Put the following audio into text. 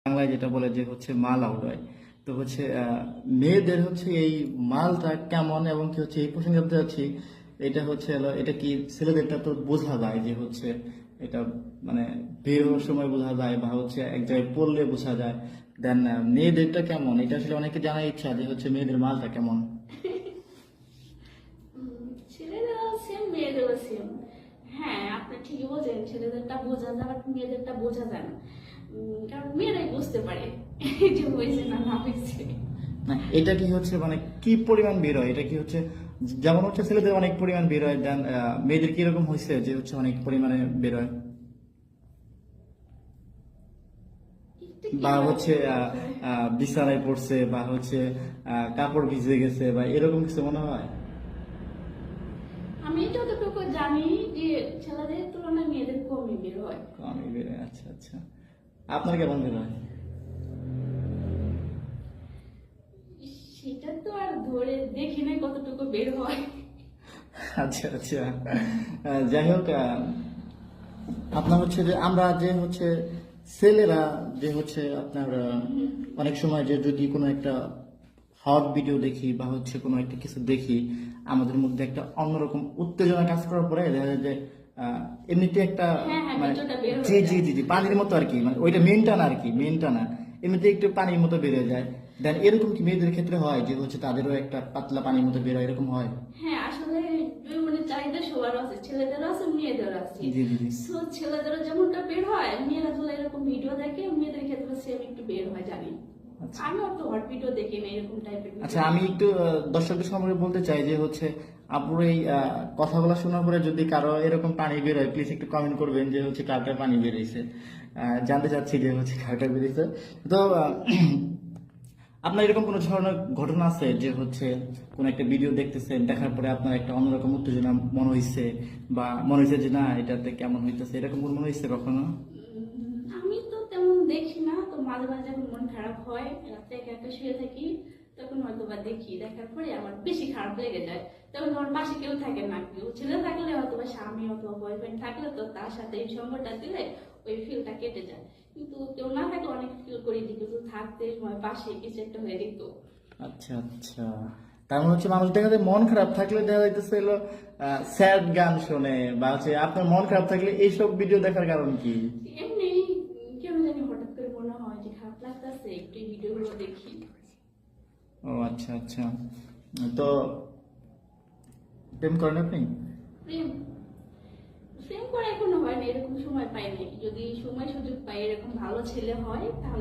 বাংলায় যেটা বলে যে হচ্ছে মাল আউট হয়। তো হচ্ছে মেয়েদের হচ্ছে এই মালটা কেমন এবং কি হচ্ছে এই প্রসঙ্গে বলতে চাচ্ছি, এটা হচ্ছে এটা কি ছেলেদেরটা তো বোঝা যায় যে হচ্ছে এটা মানে বের হওয়ার সময় বোঝা যায় বা হচ্ছে এক জায়গায় পড়লে বোঝা যায়। দেন মেয়েদেরটা কেমন এটা আসলে অনেকে জানার ইচ্ছা যে হচ্ছে মেয়েদের মালটা কেমন। ছেলেদেরও সেম মেয়েদেরও সেম। হ্যাঁ, আপনি ঠিকই বলছেন, ছেলেদেরটা বোঝা যায় বাট মেয়েদেরটা বোঝা যায় না। কারণ মেয়েরাই বুঝতে পারে এই যে হয়েছে না না হয়েছে। না এটা কি হচ্ছে মানে কি পরিমাণ বের হয়, এটা কি হচ্ছে যেমন হচ্ছে ছেলেদের অনেক পরিমাণ বের হয়, দেন মেয়েদের কি এরকম হয়েছে যে হচ্ছে অনেক পরিমাণে বের হয় এটা বা কিভাবে হচ্ছে বলবো? বিছানায় পড়ছে বা হচ্ছে কাপড় ভিজে গেছে বা এরকম কিছু মনে হয়? আমি যতটুকু জানি যে ছেলেদের তুলনায় মেয়েদের কমই বের হয়। আমি বের হয়, আচ্ছা আচ্ছা। আপনার কেমন বের হয়? সেটা তো আর ধরে দেখি নাই কতটুকু বের হয়। আচ্ছা আচ্ছা। যাই হোক, আপনার হচ্ছে যে আমরা যে হচ্ছে ছেলেরা যে হচ্ছে আপনার অনেক সময় যে যদি কোনো একটা হট ভিডিও দেখি বা হচ্ছে কোনো একটা কিছু দেখি, আমাদের মধ্যে একটা অন্যরকম উত্তেজনা কাজ করার পরে দেখা যায় যে এমনিতে একটা হ্যাঁ হ্যাঁ, মানে ভিডিওটা বের জি হয়ে জি যায়। জি জি পানির মতো আর কি, মানে ওইটা মেনটা না আর কি, মেনটা না, এমনিতে একটু পানির মতো বেরিয়ে যায়। দেন এরকম কি মেয়েদের ক্ষেত্রে হয় যে হচ্ছে তাদেরও একটা পাতলা পানির মতো বের হয়, এরকম হয়? হ্যাঁ, আসলে মানে চাহিদা সবার আছে, ছেলেদেরও আছে মেয়েদেরও আছে। জি জি জি। সো ছেলেদেরও যেমনটা বের হয়, মেয়েরা তো এরকম ভিডিও দেখে, মেয়েদের ক্ষেত্রে সেম একটু বের হয় জানি। আচ্ছা আমি অত হট ভিডিও দেখি না, এরকম টাইপের আচ্ছা, আমি একটু দর্শকদের সম্পর্কে বলতে চাই যে হচ্ছে আপুর এই কথাগুলো শোনার পরে যদি কারো এরকম পানি বের হয় প্লিজ একটু কমেন্ট করবেন যে হচ্ছে কারটার পানি বেরিয়েছে। জানতে চাচ্ছি যে হচ্ছে কারটা বেরিয়েছে। তো আপনার এরকম কোনো ধরনের ঘটনা আছে যে হচ্ছে কোন একটা ভিডিও দেখতেছেন, দেখার পরে আপনার একটা অন্যরকম উত্তেজনা মনে হয়েছে বা মনে হয়েছে যে না এটাতে কেমন হইতেছে, এরকম কোনো মনে হয়েছে কখনো? আমি তো তেমন দেখি না, তো মাঝে মাঝে যখন মন খারাপ হয়, রাতে একা একা শুয়ে থাকি, তখন হয়তো বা দেখি, দেখার পরে আমার বেশি খারাপ লেগে যায়। তখন আমার পাশে কেউ থাকে না, কেউ ছেলে থাকলে হয়তো বা স্বামী অথবা বয়ফ্রেন্ড থাকলে তো তার সাথে এই সঙ্গটা দিলে ওই ফিলটা কেটে যায়। কিন্তু কেউ না থাকলে অনেক ফিল করি যে কিছু থাকতে সময় পাশে কিছু একটা হয়ে যেত। আচ্ছা আচ্ছা। তার মানে হচ্ছে মানুষ দেখা যায় মন খারাপ থাকলে দেখা যাইতেছে হলো স্যাড গান শোনে বা হচ্ছে আপনার মন খারাপ থাকলে এইসব ভিডিও দেখার কারণ কি? এমনি কেন জানি হঠাৎ করে মনে হয় যে খারাপ লাগতেছে, একটু এই ভিডিওগুলো দেখি। ও আচ্ছা আচ্ছা। তো প্রেম করেন আপনি? প্রেম প্রেম করে এখনো হয়নি, এরকম সময় পাই নাই। যদি সময় সুযোগ পাই, এরকম ভালো ছেলে হয় তাহলে